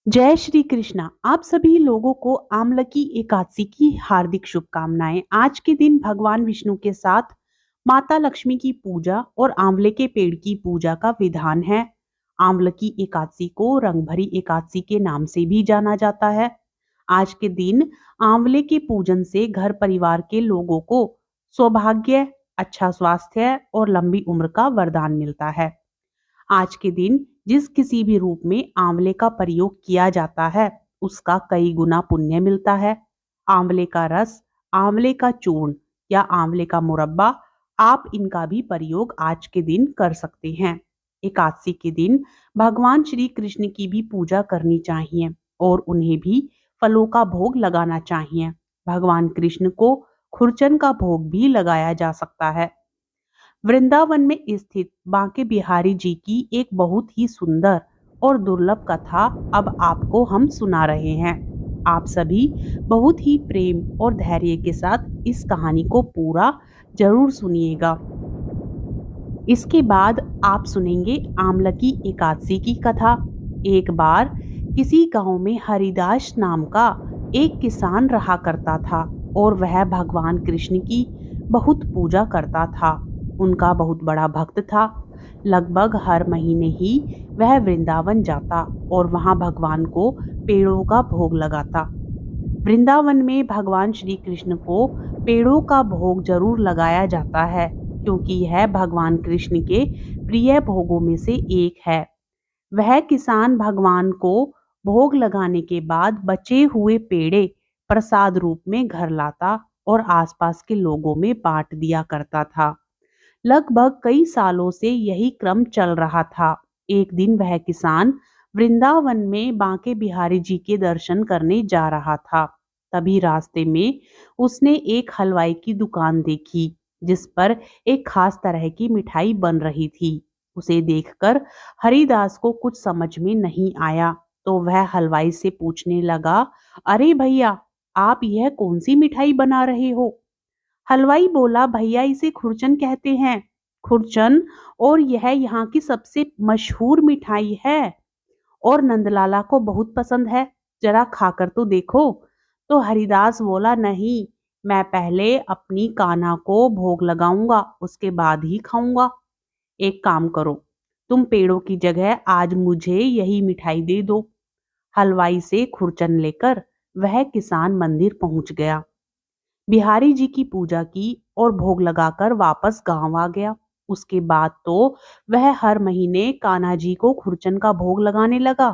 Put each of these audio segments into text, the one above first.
जय श्री कृष्णा। आप सभी लोगों को आमलकी एकादशी की हार्दिक शुभकामनाएं। आज के दिन भगवान विष्णु के साथ माता लक्ष्मी की पूजा और आंवले के पेड़ की पूजा का विधान है। आमलकी एकादशी को रंगभरी एकादशी के नाम से भी जाना जाता है। आज के दिन आंवले के पूजन से घर परिवार के लोगों को सौभाग्य, अच्छा स्वास्थ्य और लंबी उम्र का वरदान मिलता है। आज के दिन जिस किसी भी रूप में आंवले का प्रयोग किया जाता है, उसका कई गुना पुण्य मिलता है। आंवले का रस, आंवले का चूर्ण या आंवले का मुरब्बा, आप इनका भी प्रयोग आज के दिन कर सकते हैं। एकादशी के दिन भगवान श्री कृष्ण की भी पूजा करनी चाहिए और उन्हें भी फलों का भोग लगाना चाहिए। भगवान कृष्ण को खुरचन का भोग भी लगाया जा सकता है। वृंदावन में स्थित बांके बिहारी जी की एक बहुत ही सुंदर और दुर्लभ कथा अब आपको हम सुना रहे हैं। आप सभी बहुत ही प्रेम और धैर्य के साथ इस कहानी को पूरा जरूर सुनिएगा। इसके बाद आप सुनेंगे आमलकी एकादशी की कथा। एक बार किसी गांव में हरिदास नाम का एक किसान रहा करता था और वह भगवान कृष्ण की बहुत पूजा करता था। उनका बहुत बड़ा भक्त था। लगभग हर महीने ही वह वृंदावन जाता और वहां भगवान को पेड़ों का भोग लगाता। वृंदावन में भगवान श्री कृष्ण को पेड़ों का भोग जरूर लगाया जाता है, क्योंकि यह भगवान कृष्ण के प्रिय भोगों में से एक है। वह किसान भगवान को भोग लगाने के बाद बचे हुए पेड़े प्रसाद रूप में घर लाता और आसपास के लोगों में बांट दिया करता था। लगभग कई सालों से यही क्रम चल रहा था। एक दिन वह किसान वृंदावन में बांके बिहारी जी के दर्शन करने जा रहा था। तभी रास्ते में उसने एक हलवाई की दुकान देखी, जिस पर एक खास तरह की मिठाई बन रही थी। उसे देखकर हरिदास को कुछ समझ में नहीं आया, तो वह हलवाई से पूछने लगा, अरे भैया, आप यह कौन सी मिठाई बना रहे हो? हलवाई बोला, भैया इसे खुरचन कहते हैं। खुरचन, और यह यहाँ की सबसे मशहूर मिठाई है और नंदलाला को बहुत पसंद है। जरा खाकर तो देखो। तो हरिदास बोला, नहीं, मैं पहले अपनी कान्हा को भोग लगाऊंगा, उसके बाद ही खाऊंगा। एक काम करो, तुम पेड़ों की जगह आज मुझे यही मिठाई दे दो। हलवाई से खुरचन लेकर वह किसान मंदिर पहुंच गया। बिहारी जी की पूजा की और भोग लगाकर वापस गांव आ गया। उसके बाद तो वह हर महीने कान्हा जी को खुरचन का भोग लगाने लगा।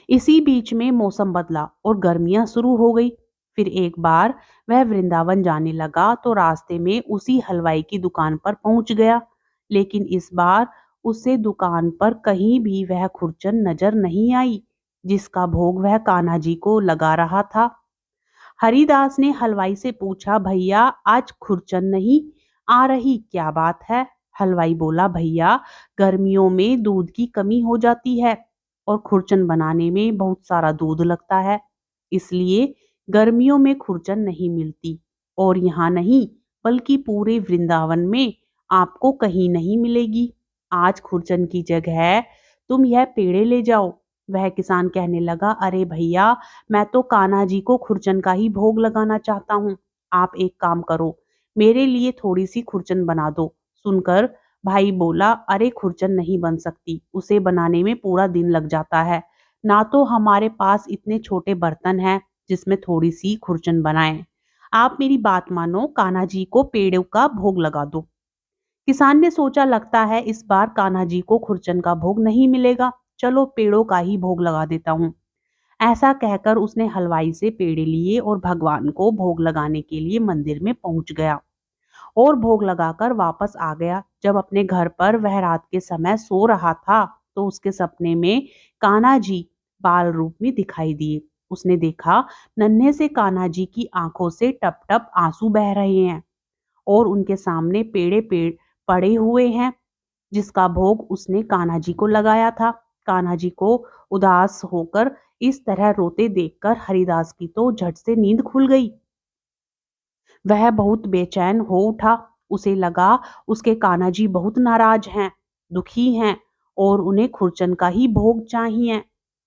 इसी बीच में मौसम बदला और गर्मियां शुरू हो गई। फिर एक बार वह वृंदावन जाने लगा तो रास्ते में उसी हलवाई की दुकान पर पहुंच गया, लेकिन इस बार उसे दुकान पर कहीं भी वह खुरचन नजर नहीं आई जिसका भोग वह कान्हा जी को लगा रहा था। हरिदास ने हलवाई से पूछा, भैया आज खुरचन नहीं आ रही, क्या बात है? हलवाई बोला, भैया गर्मियों में दूध की कमी हो जाती है और खुरचन बनाने में बहुत सारा दूध लगता है, इसलिए गर्मियों में खुरचन नहीं मिलती। और यहाँ नहीं, बल्कि पूरे वृंदावन में आपको कहीं नहीं मिलेगी। आज खुरचन की जगह तुम यह पेड़े ले जाओ। वह किसान कहने लगा, अरे भैया, मैं तो कान्हा जी को खुरचन का ही भोग लगाना चाहता हूँ। आप एक काम करो, मेरे लिए थोड़ी सी खुरचन बना दो। सुनकर भाई बोला, अरे खुरचन नहीं बन सकती, उसे बनाने में पूरा दिन लग जाता है। ना तो हमारे पास इतने छोटे बर्तन हैं जिसमें थोड़ी सी खुरचन बनाएं। आप मेरी बात मानो, कान्हा जी को पेड़ों का भोग लगा दो। किसान ने सोचा, लगता है इस बार कान्हा जी को खुरचन का भोग नहीं मिलेगा, चलो पेड़ों का ही भोग लगा देता हूँ। ऐसा कहकर उसने हलवाई से पेड़े लिए और भगवान को भोग लगाने के लिए मंदिर में पहुंच गया और भोग लगाकर वापस आ गया। जब अपने घर पर वह रात के समय सो रहा था तो उसके सपने में कान्हा जी बाल रूप में दिखाई दिए। उसने देखा, नन्हे से कान्हा जी की आंखों से टप टप आंसू बह रहे हैं और उनके सामने पेड़े पेड़ पड़े हुए हैं जिसका भोग उसने कान्हा जी को लगाया था। कान्हा जी को उदास होकर इस तरह रोते देखकर हरिदास की तो झट से नींद खुल गई। वह बहुत बेचैन हो उठा। उसे लगा उसके कान्हा जी बहुत नाराज हैं, दुखी हैं और उन्हें खुरचन का ही भोग चाहिए।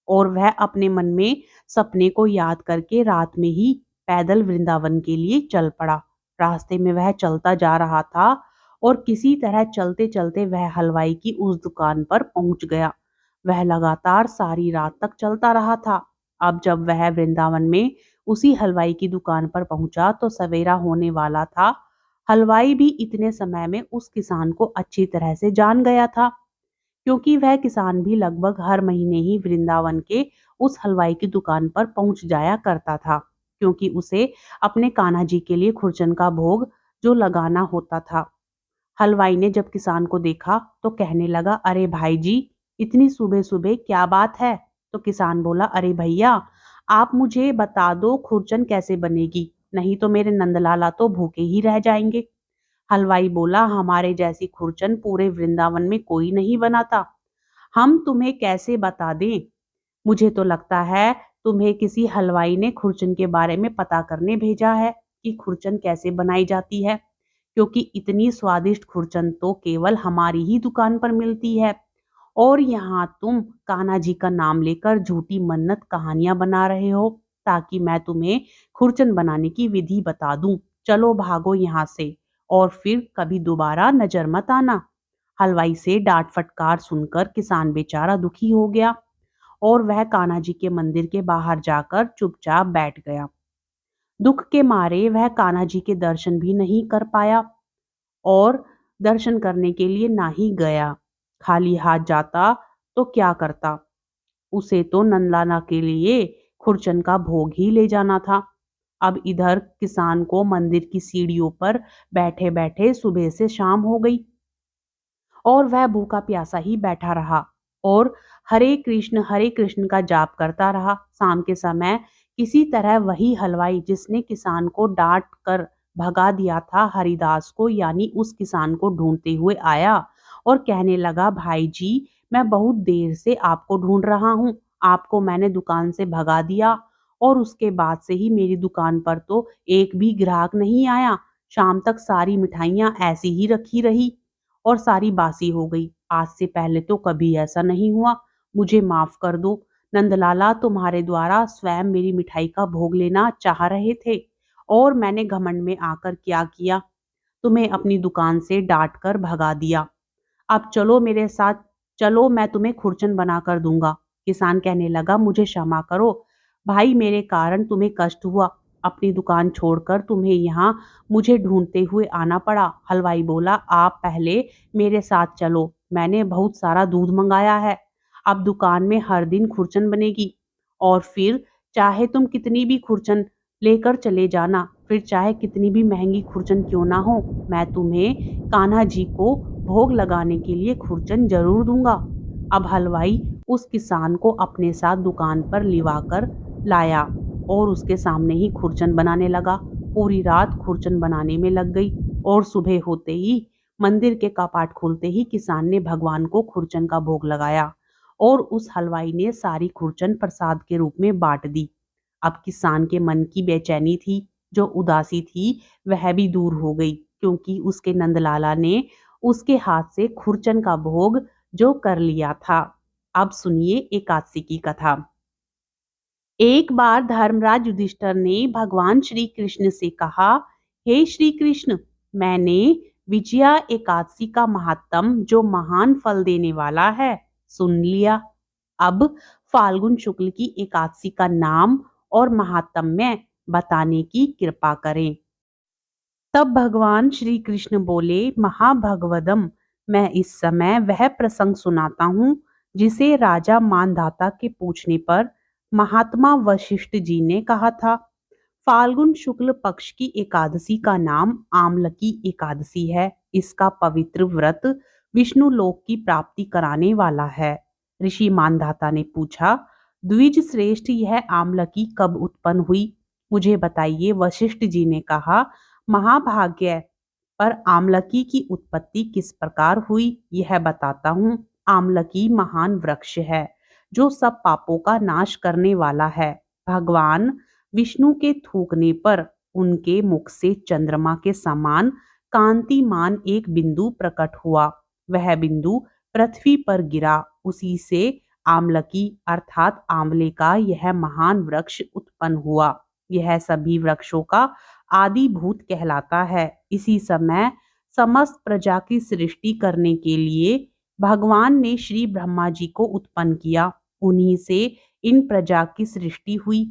और वह अपने मन में सपने को याद करके रात में ही पैदल वृंदावन के लिए चल पड़ा। रास्ते में वह चलता जा रहा था और किसी तरह चलते चलते वह हलवाई की उस दुकान पर पहुंच गया। वह लगातार सारी रात तक चलता रहा था। अब जब वह वृंदावन में उसी हलवाई की दुकान पर पहुंचा तो सवेरा होने वाला था। हलवाई भी इतने समय में उस किसान को अच्छी तरह से जान गया था, क्योंकि वह किसान भी लगभग हर महीने ही वृंदावन के उस हलवाई की दुकान पर पहुंच जाया करता था, क्योंकि उसे अपने कान्हा जी के लिए खुरचन का भोग जो लगाना होता था। हलवाई ने जब किसान को देखा तो कहने लगा, अरे भाई जी, इतनी सुबह सुबह क्या बात है? तो किसान बोला, अरे भैया, आप मुझे बता दो खुरचन कैसे बनेगी, नहीं तो मेरे नंदलाला तो भूखे ही रह जाएंगे। हलवाई बोला, हमारे जैसी खुरचन पूरे वृंदावन में कोई नहीं बनाता, हम तुम्हें कैसे बता दें? मुझे तो लगता है तुम्हें किसी हलवाई ने खुरचन के बारे में पता करने भेजा है कि खुरचन कैसे बनाई जाती है, क्योंकि इतनी स्वादिष्ट खुरचन तो केवल हमारी ही दुकान पर मिलती है। और यहाँ तुम कान्हा जी का नाम लेकर झूठी मन्नत कहानियां बना रहे हो ताकि मैं तुम्हें खुरचन बनाने की विधि बता दूं। चलो भागो यहाँ से और फिर कभी दोबारा नजर मत आना। हलवाई से डांट फटकार सुनकर किसान बेचारा दुखी हो गया और वह कान्हा जी के मंदिर के बाहर जाकर चुपचाप बैठ गया। दुख के मारे वह कान्हा जी के दर्शन भी नहीं कर पाया और दर्शन करने के लिए ना ही गया। खाली हाथ जाता तो क्या करता? उसे तो नंदलाला के लिए खुरचन का भोग ही ले जाना था। अब इधर किसान को मंदिर की सीढ़ियों पर बैठे बैठे सुबह से शाम हो गई और वह भूखा प्यासा ही बैठा रहा और हरे कृष्ण का जाप करता रहा। शाम के समय किसी तरह वही हलवाई जिसने किसान को डांट कर भगा दिया था, हरिदास को यानी उस किसान को ढूंढते हुए आया और कहने लगा, भाई जी, मैं बहुत देर से आपको ढूंढ रहा हूँ। आपको मैंने दुकान से भगा दिया और उसके बाद से ही मेरी दुकान पर तो एक भी ग्राहक नहीं आया। शाम तक सारी मिठाइयां ऐसी ही रखी रही और सारी बासी हो गई। आज से पहले तो कभी ऐसा नहीं हुआ। मुझे माफ कर दो। नंदलाला तुम्हारे द्वारा स्वयं मेरी मिठाई का भोग लेना चाह रहे थे और मैंने घमंड में आकर क्या किया, तुम्हें अपनी दुकान से डांट कर भगा दिया। अब चलो मेरे साथ, चलो मैं तुम्हें खुरचन बना कर दूंगा। किसान कहने लगा, मुझे क्षमा करो भाई, मेरे कारण तुम्हें कष्ट हुआ। अपनी दुकान छोड़कर तुम्हें यहाँ मुझे ढूंढते हुए आना पड़ा। हलवाई बोला, आप पहले मेरे साथ चलो, मैंने बहुत सारा दूध मंगाया है। अब दुकान में हर दिन खुरचन बनेगी और फिर चाहे तुम कितनी भी खुरचन लेकर चले जाना, फिर चाहे कितनी भी महंगी खुरचन क्यों ना हो, मैं तुम्हें कान्हा जी को भोग लगाने के लिए खुरचन जरूर दूंगा। अब हलवाई उस किसान को अपने साथ दुकान पर लिवाकर लाया और उसके सामने ही खुरचन बनाने लगा। पूरी रात खुरचन बनाने में लग गई और सुबह होते ही मंदिर के कपाट खुलते ही किसान ने भगवान को खुरचन का भोग लगाया और उस हलवाई ने सारी खुरचन प्रसाद के रूप में बांट दी। अब किसान के मन की बेचैनी थी, जो उदासी थी, वह भी दूर हो गई, क्योंकि उसके नंदलाला ने उसके हाथ से खुरचन का भोग जो कर लिया था। अब सुनिए एकादशी की कथा। एक बार धर्मराज युधिष्ठिर ने भगवान श्री कृष्ण से कहा, हे श्री कृष्ण, मैंने विजया एकादशी का महात्म जो महान फल देने वाला है सुन लिया। अब फाल्गुन शुक्ल की एकादशी का नाम और महात्म्य बताने की कृपा करें। तब भगवान श्री कृष्ण बोले, महाभगवदम, मैं इस समय वह प्रसंग सुनाता हूँ जिसे राजा मानधाता के पूछने पर महात्मा वशिष्ठ जी ने कहा था। फाल्गुन शुक्ल पक्ष की एकादशी का नाम आमलकी एकादशी है। इसका पवित्र व्रत विष्णु लोक की प्राप्ति कराने वाला है। ऋषि मानधाता ने पूछा, द्विज श्रेष्ठ, यह आमलकी कब उत्पन्न हुई, मुझे बताइए। वशिष्ठ जी ने कहा, महाभाग्य, पर आमलकी की उत्पत्ति किस प्रकार हुई यह बताता हूँ। आमलकी महान वृक्ष है जो सब पापों का नाश करने वाला है। भगवान विष्णु के थूकने पर उनके मुख से चंद्रमा के समान कांतिमान एक बिंदु प्रकट हुआ। वह बिंदु पृथ्वी पर गिरा। उसी से आमलकी अर्थात आंवले का यह महान वृक्ष उत्पन्न हुआ। यह सभी वृक्षों का आदि भूत कहलाता है। इसी समय समस्त प्रजा की सृष्टि करने के लिए भगवान ने श्री ब्रह्मा जी को उत्पन्न किया। उन्हीं से इन प्रजा की सृष्टि हुई।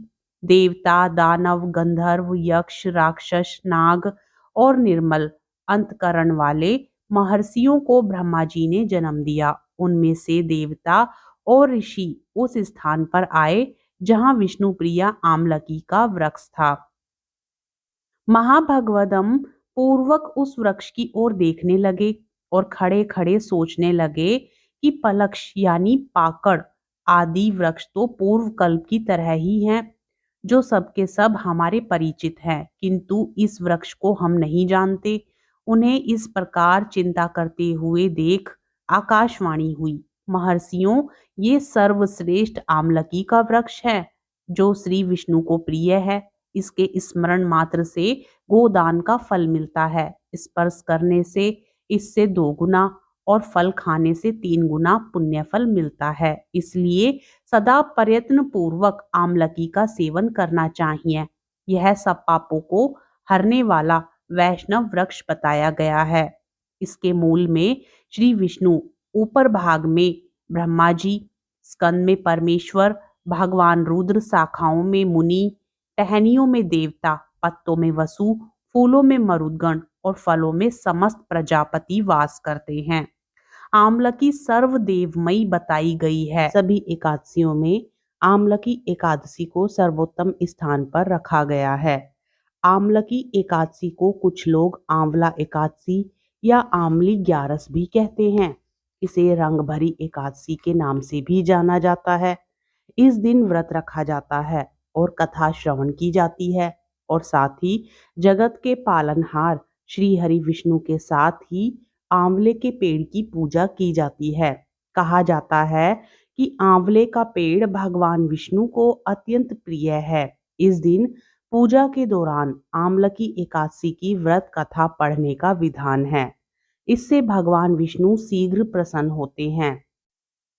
देवता, दानव, गंधर्व, यक्ष, राक्षस, नाग और निर्मल अंतकरण वाले महर्षियों को ब्रह्मा जी ने जन्म दिया। उनमें से देवता और ऋषि उस स्थान पर आए जहां विष्णु प्रिया आमलकी का वृक्ष था। महाभगवदम पूर्वक उस वृक्ष की ओर देखने लगे और खड़े खड़े सोचने लगे कि पलक्ष यानी पाकड़ आदि वृक्ष तो पूर्व कल्प की तरह ही हैं, जो सबके सब हमारे परिचित हैं, किंतु इस वृक्ष को हम नहीं जानते। उन्हें इस प्रकार चिंता करते हुए देख आकाशवाणी हुई, महर्षियों, ये सर्वश्रेष्ठ आमलकी का वृक्ष है जो श्री विष्णु को प्रिय है। इसके स्मरण मात्र से गोदान का फल मिलता है। स्पर्श करने से इससे 2 गुना और फल खाने से 3 गुना पुण्य फल मिलता है। इसलिए सदा प्रयत्न पूर्वक आमलकी का सेवन करना चाहिए। यह सब पापों को हरने वाला वैष्णव वृक्ष बताया गया है। इसके मूल में श्री विष्णु, ऊपर भाग में ब्रह्मा जी, स्कंद में परमेश्वर, भगवान रुद्र, शाखाओं में मुनि, टहनियों में देवता, पत्तों में वसु, फूलों में मरुदगण और फलों में समस्त प्रजापति वास करते हैं। आमलकी सर्वदेवमयी बताई गई है। सभी एकादशियों में आमलकी एकादशी को सर्वोत्तम स्थान पर रखा गया है। आमलकी एकादशी को कुछ लोग आंवला एकादशी या आमली ग्यारस भी कहते हैं। इसे रंग भरी एकादशी के नाम से भी जाना जाता है। इस दिन व्रत रखा जाता है और कथा श्रवण की जाती है और साथ ही जगत के पालनहार श्री हरि विष्णु के साथ ही आंवले के पेड़ की पूजा की जाती है। कहा जाता है कि आंवले का पेड़ भगवान विष्णु को अत्यंत प्रिय है। इस दिन पूजा के दौरान आमलकी एकादशी की व्रत कथा पढ़ने का विधान है। इससे भगवान विष्णु शीघ्र प्रसन्न होते हैं।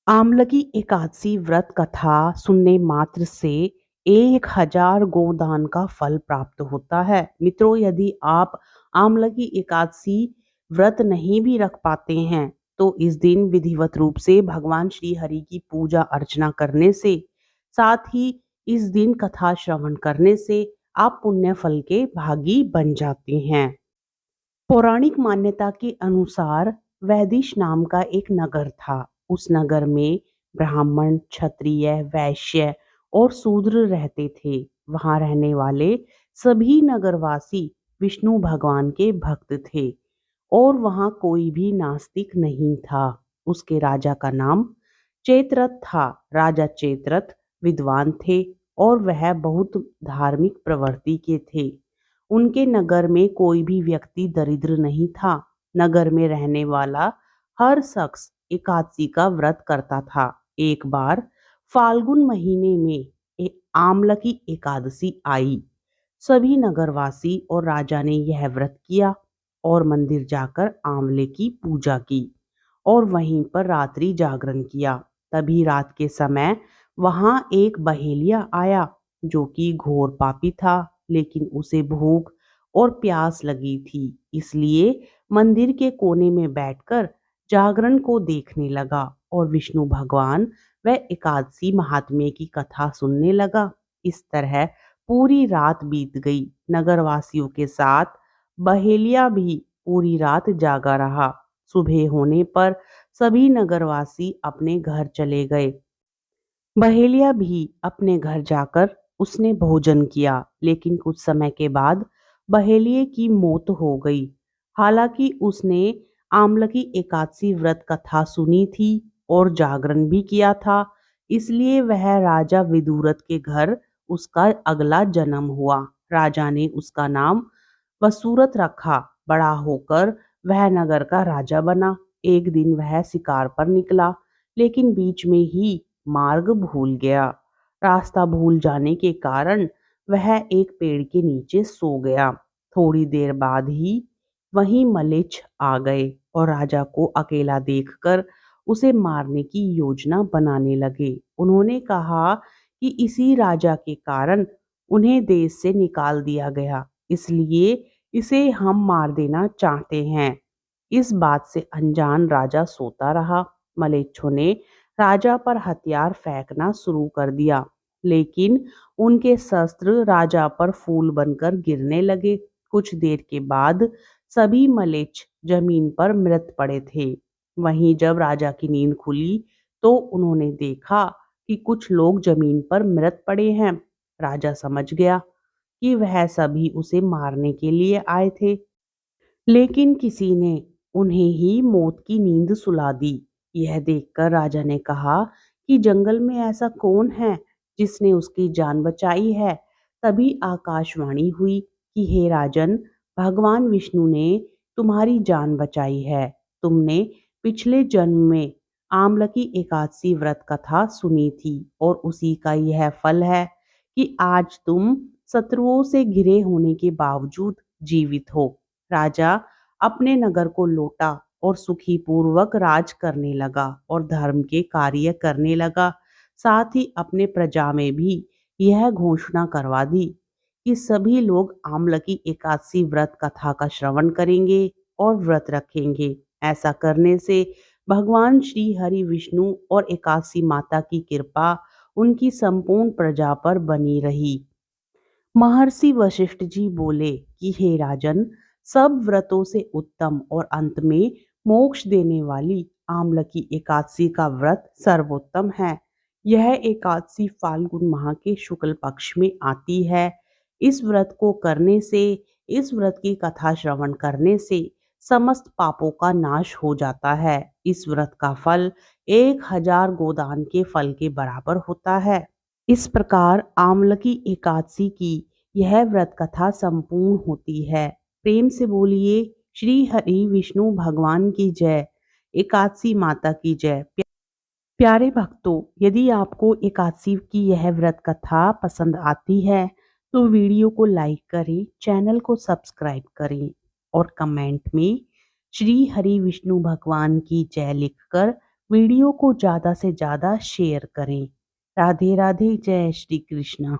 आमलकी एकादशी व्रत कथा सुनने मात्र से 1000 गोदान का फल प्राप्त होता है। मित्रों, यदि आप आमलकी एकादशी व्रत नहीं भी रख पाते हैं तो इस दिन विधिवत रूप से भगवान श्री हरि की पूजा अर्चना करने से, साथ ही इस दिन कथा श्रवण करने से आप पुण्य फल के भागी बन जाते हैं। पौराणिक मान्यता के अनुसार वैदिश नाम का एक नगर था। उस नगर में ब्राह्मण, क्षत्रिय, वैश्य और शूद्र रहते थे। वहां रहने वाले सभी नगरवासी विष्णु भगवान के भक्त थे और वहां कोई भी नास्तिक नहीं था। उसके राजा का नाम चेतरथ था। राजा चेतरथ विद्वान थे और वह बहुत धार्मिक प्रवृत्ति के थे। उनके नगर में कोई भी व्यक्ति दरिद्र नहीं था। नगर में रहने वाला हर शख्स एकादशी का व्रत करता था। एक बार फाल्गुन महीने में आमलकी एकादशी आई। सभी नगरवासी और राजा ने यह व्रत किया और मंदिर जाकर आंवले की पूजा की और वहीं पर रात्रि जागरण किया। तभी रात के समय वहां एक बहेलिया आया जो कि घोर पापी था, लेकिन उसे भूख और प्यास लगी थी, इसलिए मंदिर के कोने में बैठकर जागरण को देखने लगा और विष्णु भगवान व एकादशी महात्म्य की कथा सुनने लगा। इस तरह पूरी रात बीत गई। नगरवासियों के साथ बहेलिया भी पूरी रात जागा रहा। सुबह होने पर सभी नगरवासी अपने घर चले गए। बहेलिया भी अपने घर जाकर उसने भोजन किया, लेकिन कुछ समय के बाद बहेलिये की मौत हो गई। हालांकि उसने आमलकी एकादशी व्रत कथा सुनी थी और जागरण भी किया था, इसलिए वह राजा विदुरथ के घर उसका अगला जन्म हुआ। राजा ने उसका नाम वसुरथ रखा। बड़ा होकर वह नगर का राजा बना। एक दिन वह शिकार पर निकला, लेकिन बीच में ही मार्ग भूल गया। रास्ता भूल जाने के कारण वह एक पेड़ के नीचे सो गया। थोड़ी देर बाद ही वहीं मलेच्छ आ गए और राजा को अकेला देखकर उसे मारने की योजना बनाने लगे। उन्होंने कहा कि इसी राजा के कारण उन्हें देश से निकाल दिया गया, इसलिए इसे हम मार देना चाहते हैं। इस बात से अनजान राजा सोता रहा। मलेच्छों ने राजा पर हथियार फेंकना शुरू कर दिया, लेकिन उनके शस्त्र राजा पर फूल बनकर गिरने लगे। कुछ देर के बाद सभी मलेच्छ जमीन पर मृत पड़े थे। वहीं जब राजा की नींद खुली तो उन्होंने देखा कि कुछ लोग जमीन पर मृत पड़े हैं। राजा समझ गया कि वह सभी उसे मारने के लिए आए थे, लेकिन किसी ने उन्हें ही मौत की नींद सुला दी। यह देखकर राजा ने कहा कि जंगल में ऐसा कौन है जिसने उसकी जान बचाई है। तभी आकाशवाणी हुई कि हे राजन, भगवान विष्णु ने तुम्हारी जान बचाई है। तुमने पिछले जन्म में आमलकी एकादशी व्रत कथा सुनी थी और उसी का यह फल है कि आज तुम शत्रुओं से घिरे होने के बावजूद जीवित हो। राजा अपने नगर को लौटा और सुखी पूर्वक राज करने लगा और धर्म के कार्य करने लगा। साथ ही अपने प्रजा में भी यह घोषणा करवा दी कि सभी लोग आमलकी एकादशी व्रत कथा का श्रवण करेंगे और व्रत रखेंगे। ऐसा करने से भगवान श्री हरि विष्णु और एकादशी माता की कृपा उनकी संपूर्ण प्रजा पर बनी रही। महर्षि वशिष्ठ जी बोले कि हे राजन, सब व्रतों से उत्तम और अंत में मोक्ष देने वाली आमलकी एकादशी का व्रत सर्वोत्तम है। यह एकादशी फाल्गुन माह के शुक्ल पक्ष में आती है। इस व्रत को करने से, इस व्रत की कथा श्रवण करने से समस्त पापों का नाश हो जाता है। इस व्रत का फल 1000 गोदान के फल के बराबर होता है। इस प्रकार आमलकी एकादशी की यह व्रत कथा संपूर्ण होती है। प्रेम से बोलिए श्री हरि विष्णु भगवान की जय, एकादशी माता की जय। प्यारे भक्तों, यदि आपको एकादशी की यह व्रत कथा पसंद आती है तो वीडियो को लाइक करें, चैनल को सब्सक्राइब करें और कमेंट में श्री हरि विष्णु भगवान की जय लिखकर वीडियो को ज़्यादा से ज़्यादा शेयर करें। राधे राधे, जय श्री कृष्ण।